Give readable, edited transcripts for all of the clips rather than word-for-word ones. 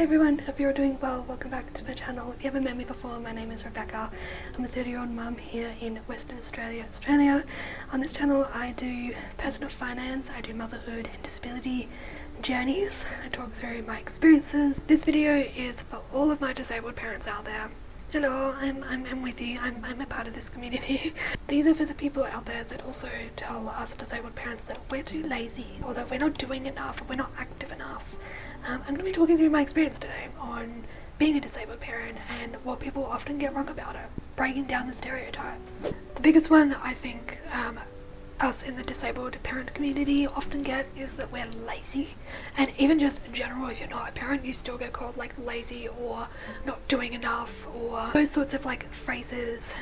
Hi everyone, hope you're doing well. Welcome back to my channel. If you haven't met me before, my name is Rebecca. I'm a 30-year-old mum here in Western Australia, On this channel I do personal finance, I do motherhood and disability journeys. I talk through my experiences. This video is for all of my disabled parents out there. Hello, I'm with you. I'm a part of this community. These are for the people out there that also tell us disabled parents that we're too lazy or that we're not doing enough or we're not active enough. I'm going to be talking through my experience today on being a disabled parent and what people often get wrong about it, breaking down the stereotypes. The biggest one I think us in the disabled parent community often get is that we're lazy, and even just in general, if you're not a parent, you still get called like lazy or not doing enough or those sorts of like phrases,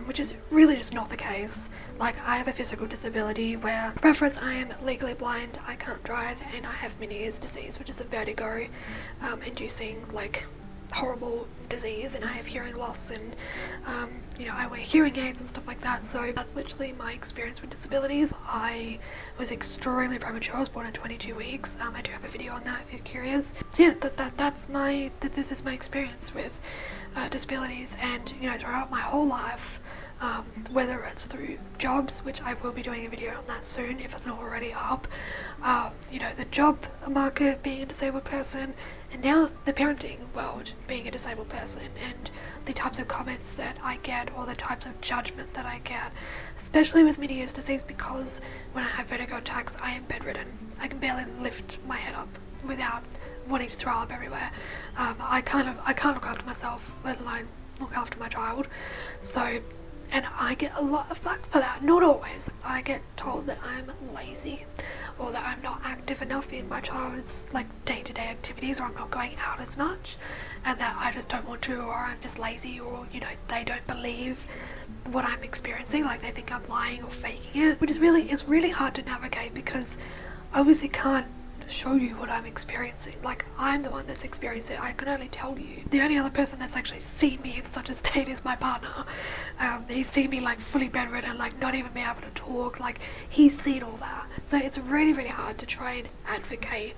which is really just not the case. Like, I have a physical disability where, for reference, I am legally blind, I can't drive, and I have Meniere's disease, which is a vertigo inducing like horrible disease, and I have hearing loss, and you know, I wear hearing aids and stuff like that. So that's literally my experience with disabilities. I was extremely premature. I was born at 22 weeks. I do have a video on that if you're curious. So yeah, this is my experience with disabilities, and you know, throughout my whole life, whether it's through jobs, which I will be doing a video on that soon if it's not already up, you know, the job market being a disabled person, and now the parenting world being a disabled person, and the types of comments that I get or the types of judgment that I get, especially with Meniere's disease, because when I have vertigo attacks I am bedridden. I can barely lift my head up without wanting to throw up everywhere. I can't look after myself, let alone look after my child. So, and I get a lot of flack for that. Not always. I get told that I'm lazy, or that I'm not active enough in my child's like day-to-day activities, or I'm not going out as much, and that I just don't want to, or I'm just lazy, or you know, they don't believe what I'm experiencing, like they think I'm lying or faking it, which is really hard to navigate, because I obviously can't show you what I'm experiencing. Like, I'm the one that's experienced it. I can only tell you. The only other person that's actually seen me in such a state is my partner. He's seen me like fully bedridden, like not even be able to talk. Like, he's seen all that. So it's really hard to try and advocate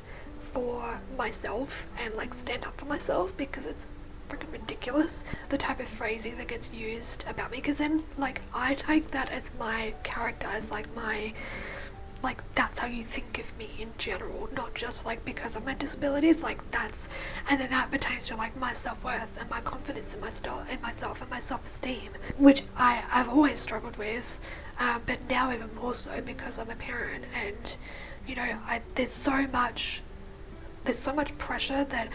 for myself and like stand up for myself, because it's freaking ridiculous the type of phrasing that gets used about me, because then like I take that as my character, as like my, like that's how you think of me in general, not just like because of my disabilities, like that's, and then that pertains to like my self-worth and my confidence in myself and my self-esteem, which I've always struggled with, but now even more so because I'm a parent, and you know, there's so much pressure that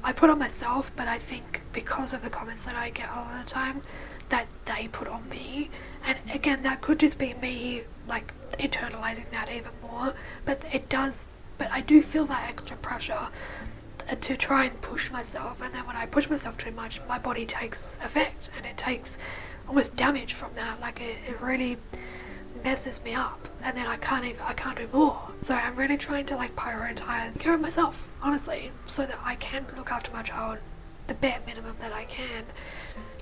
I put on myself, but I think because of the comments that I get all the time that they put on me, and again, that could just be me like internalizing that even more, but I do feel that extra pressure to try and push myself, and then when I push myself too much, my body takes effect, and it takes almost damage from that. Like it really messes me up, and then I can't do more. So I'm really trying to like prioritize care of myself, honestly, so that I can look after my child the bare minimum that I can.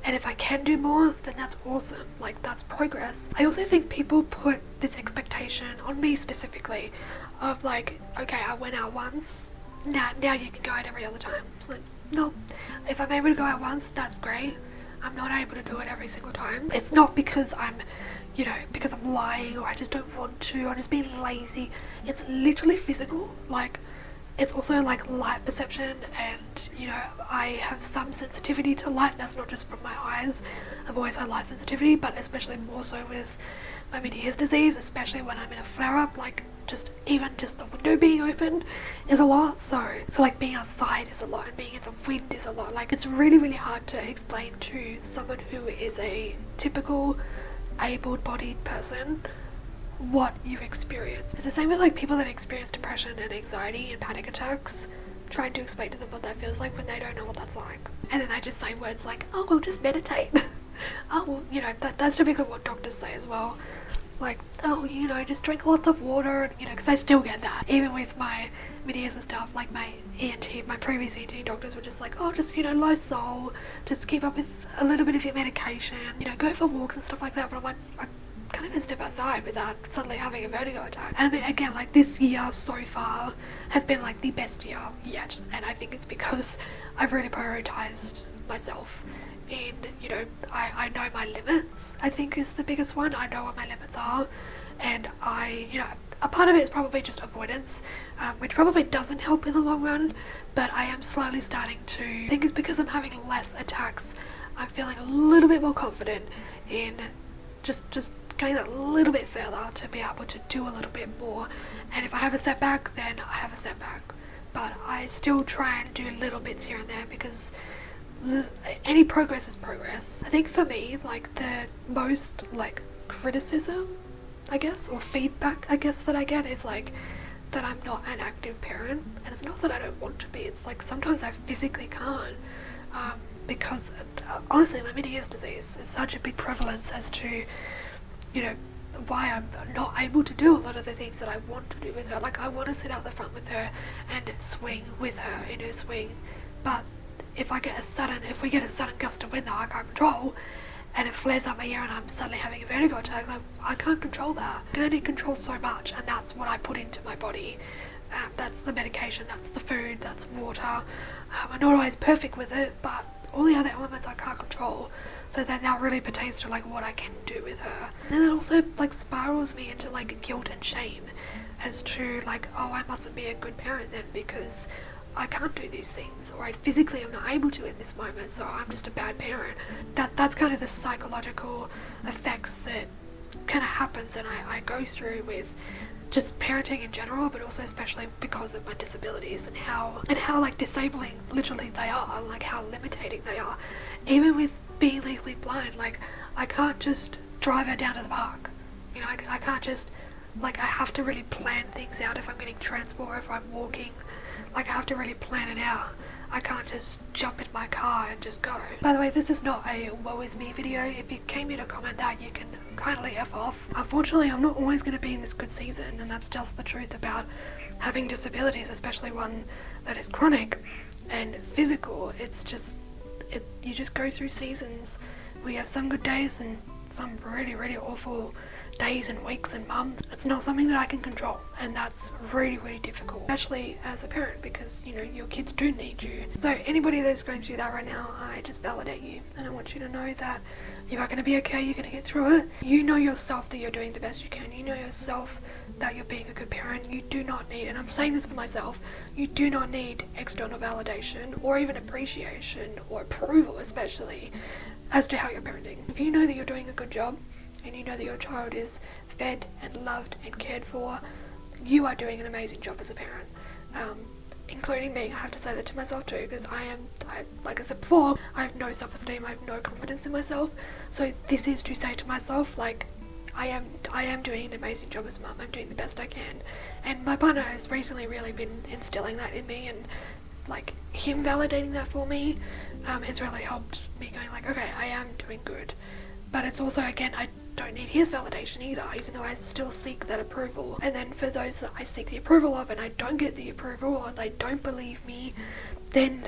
And if I can do more, then that's awesome. Like, that's progress. I also think people put this expectation on me specifically of like, okay, I went out once, now you can go out every other time. It's like, no, if I'm able to go out once, that's great. I'm not able to do it every single time. It's not because I'm, you know, because I'm lying or I just don't want to, or I'm just being lazy. It's literally physical. Like, it's also like light perception, and you know, I have some sensitivity to light. That's not just from my eyes. I've always had light sensitivity, but especially more so with my Meniere's disease, especially when I'm in a flare-up. Like, even just the window being open is a lot. So like being outside is a lot, and being in the wind is a lot. Like, it's really hard to explain to someone who is a typical able-bodied person what you experience. It's the same with like people that experience depression and anxiety and panic attacks, trying to explain to them what that feels like when they don't know what that's like, and then they just say words like, oh well, just meditate. Oh well, you know, that's typically what doctors say as well, like, oh, you know, just drink lots of water, and you know, because I still get that even with my Meniere's and stuff. Like my previous ENT doctors were just like, oh, just, you know, low sol, just keep up with a little bit of your medication, you know, go for walks and stuff like that. But I'm like, kind of step outside without suddenly having a vertigo attack. And I mean, again, like this year so far has been like the best year yet, and I think it's because I've really prioritized myself. And you know, I know my limits, I think is the biggest one. I know what my limits are, and you know, a part of it is probably just avoidance, which probably doesn't help in the long run, but I am slowly starting to, I think it's because I'm having less attacks, I'm feeling a little bit more confident in just going a little bit further to be able to do a little bit more. And if I have a setback, then I have a setback, but I still try and do little bits here and there, because any progress is progress. I think for me, like the most like criticism, I guess, or feedback I guess that I get is like that I'm not an active parent. And it's not that I don't want to be, it's like sometimes I physically can't, because honestly my Meniere's disease is such a big prevalence as to, you know, why I'm not able to do a lot of the things that I want to do with her. Like I want to sit out the front with her and swing with her in her swing, but if we get a sudden gust of wind that I can't control, and it flares up my ear and I'm suddenly having a vertigo attack, like, I can't control that. I can only control so much, and that's what I put into my body. That's the medication, that's the food, that's water. I'm not always perfect with it, but all the other elements I can't control. So then that really pertains to like what I can do with her. And then it also like spirals me into like guilt and shame as to like, oh, I mustn't be a good parent then because I can't do these things, or I physically am not able to in this moment, so I'm just a bad parent. That's kind of the psychological effects that kind of happens and I go through with just parenting in general, but also especially because of my disabilities and how like disabling literally they are, like how limiting they are. Even with being legally blind, like I can't just drive her down to the park, you know, I can't just, like I have to really plan things out if I'm getting transport or if I'm walking. Like I have to really plan it out. I can't just jump in my car and just go. By the way, this is not a woe is me video. If you came here to comment that, you can kindly F off. Unfortunately, I'm not always going to be in this good season, and that's just the truth about having disabilities, especially one that is chronic and physical. It's just, you just go through seasons. We have some good days and some really, really awful days and weeks and months. It's not something that I can control, and that's really, really difficult, especially as a parent, because you know your kids do need you. So anybody that's going through that right now, I just validate you, and I want you to know that you are going to be okay. You're going to get through it. You know yourself that you're doing the best you can. You know yourself that you're being a good parent. You do not need, and I'm saying this for myself, you do not need external validation or even appreciation or approval, especially as to how you're parenting. If you know that you're doing a good job, and you know that your child is fed and loved and cared for, you are doing an amazing job as a parent. Including me, I have to say that to myself too, because like I said before, I have no self-esteem, I have no confidence in myself. So this is to say to myself, like, I am doing an amazing job as a mum, I'm doing the best I can. And my partner has recently really been instilling that in me, and like him validating that for me has really helped me going like, okay, I am doing good. But it's also, again, I don't need his validation either, even though I still seek that approval. And then for those that I seek the approval of and I don't get the approval, or they don't believe me, then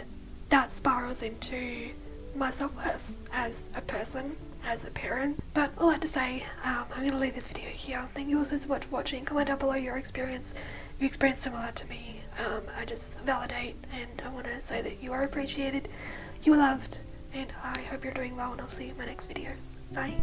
that spirals into my self-worth as a person, as a parent. But all I have to say, I'm going to leave this video here. Thank you all so much for watching. Comment down below your experience. If you experience similar to me, I just validate, and I want to say that you are appreciated, you are loved, and I hope you're doing well, and I'll see you in my next video. Bye.